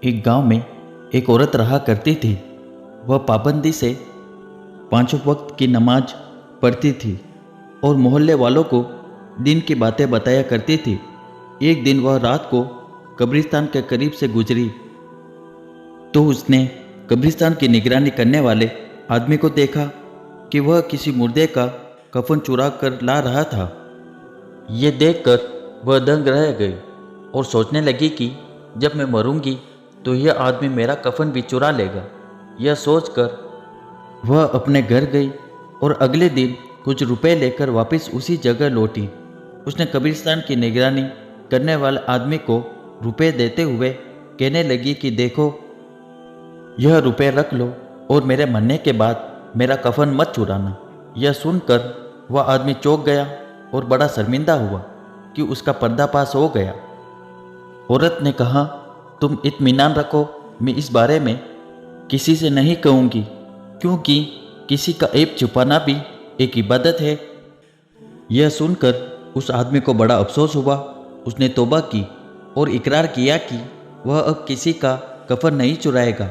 एक गांव में एक औरत रहा करती थी। वह पाबंदी से 5 वक्त की नमाज पढ़ती थी और मोहल्ले वालों को दिन की बातें बताया करती थी। एक दिन वह रात को कब्रिस्तान के करीब से गुजरी तो उसने कब्रिस्तान की निगरानी करने वाले आदमी को देखा कि वह किसी मुर्दे का कफन चुरा कर ला रहा था। ये देखकर वह दंग रह गई और सोचने लगी कि जब मैं मरूंगी तो यह आदमी मेरा कफन भी चुरा लेगा। यह सोचकर वह अपने घर गई और अगले दिन कुछ रुपए लेकर वापस उसी जगह लौटी। उसने कब्रिस्तान की निगरानी करने वाले आदमी को रुपए देते हुए कहने लगी कि देखो, यह रुपए रख लो और मेरे मरने के बाद मेरा कफन मत चुराना। यह सुनकर वह आदमी चौंक गया और बड़ा शर्मिंदा हुआ कि उसका पर्दाफाश हो गया। औरत ने कहा, तुम इत्मीनान रखो, मैं इस बारे में किसी से नहीं कहूँगी, क्योंकि किसी का ऐब छुपाना भी एक इबादत है। यह सुनकर उस आदमी को बड़ा अफसोस हुआ। उसने तौबा की और इकरार किया कि वह अब किसी का कफन नहीं चुराएगा।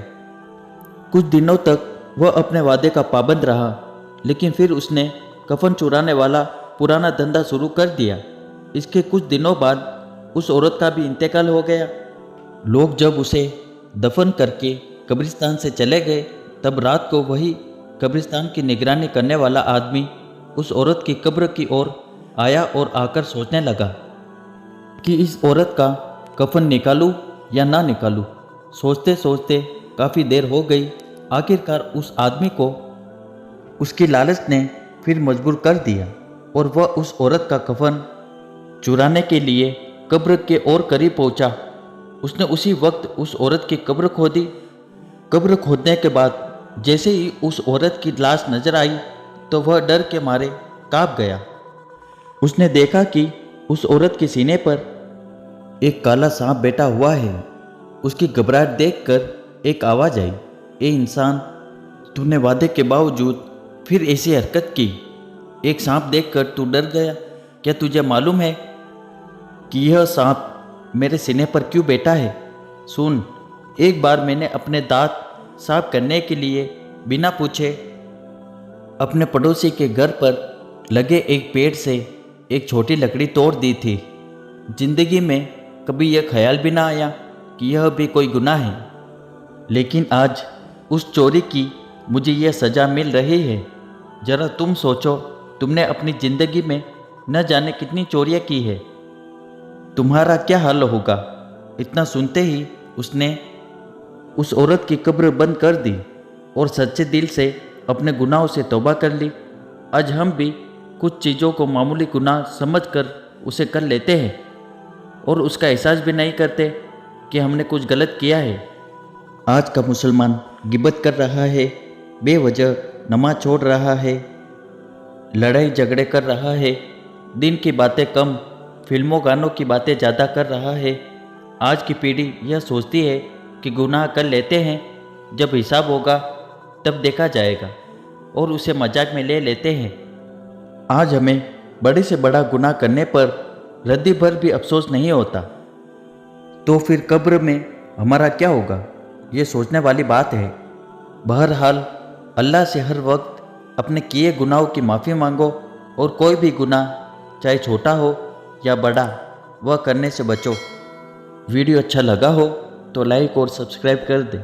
कुछ दिनों तक वह अपने वादे का पाबंद रहा, लेकिन फिर उसने कफन चुराने वाला पुराना धंधा शुरू कर दिया। इसके कुछ दिनों बाद उस औरत का भी इंतकाल हो गया। लोग जब उसे दफन करके कब्रिस्तान से चले गए, तब रात को वही कब्रिस्तान की निगरानी करने वाला आदमी उस औरत की कब्र की ओर आया और आकर सोचने लगा कि इस औरत का कफन निकालूं या ना निकालूं। सोचते सोचते काफ़ी देर हो गई। आखिरकार उस आदमी को उसकी लालच ने फिर मजबूर कर दिया और वह उस औरत का कफन चुराने के लिए कब्र के और करीब पहुंचा। उसने उसी वक्त उस औरत की कब्र खोदी। कब्र खोदने के बाद जैसे ही उस औरत की लाश नजर आई तो वह डर के मारे कांप गया। उसने देखा कि उस औरत के सीने पर एक काला सांप बैठा हुआ है। उसकी घबराहट देखकर एक आवाज़ आई, ए इंसान, तूने वादे के बावजूद फिर ऐसी हरकत की। एक सांप देखकर तू डर गया। क्या तुझे मालूम है कि यह सांप मेरे सीने पर क्यों बैठा है? सुन, एक बार मैंने अपने दांत साफ करने के लिए बिना पूछे अपने पड़ोसी के घर पर लगे एक पेड़ से एक छोटी लकड़ी तोड़ दी थी। जिंदगी में कभी यह ख्याल भी ना आया कि यह भी कोई गुनाह है, लेकिन आज उस चोरी की मुझे यह सज़ा मिल रही है। ज़रा तुम सोचो, तुमने अपनी ज़िंदगी में न जाने कितनी चोरियां की है, तुम्हारा क्या हाल होगा। इतना सुनते ही उसने उस औरत की कब्र बंद कर दी और सच्चे दिल से अपने गुनाहों से तौबा कर ली। आज हम भी कुछ चीज़ों को मामूली गुनाह समझकर उसे कर लेते हैं और उसका एहसास भी नहीं करते कि हमने कुछ गलत किया है। आज का मुसलमान गिबत कर रहा है, बेवजह नमाज छोड़ रहा है, लड़ाई झगड़े कर रहा है, दिन की बातें कम, फिल्मों गानों की बातें ज़्यादा कर रहा है। आज की पीढ़ी यह सोचती है कि गुनाह कर लेते हैं, जब हिसाब होगा तब देखा जाएगा, और उसे मजाक में ले लेते हैं। आज हमें बड़े से बड़ा गुनाह करने पर रद्दी भर भी अफसोस नहीं होता, तो फिर कब्र में हमारा क्या होगा? ये सोचने वाली बात है। बहरहाल अल्लाह से हर वक्त अपने किए गुनाहों की माफ़ी मांगो और कोई भी गुनाह, चाहे छोटा हो या बड़ा, वह करने से बचो। वीडियो अच्छा लगा हो तो लाइक और सब्सक्राइब कर दें।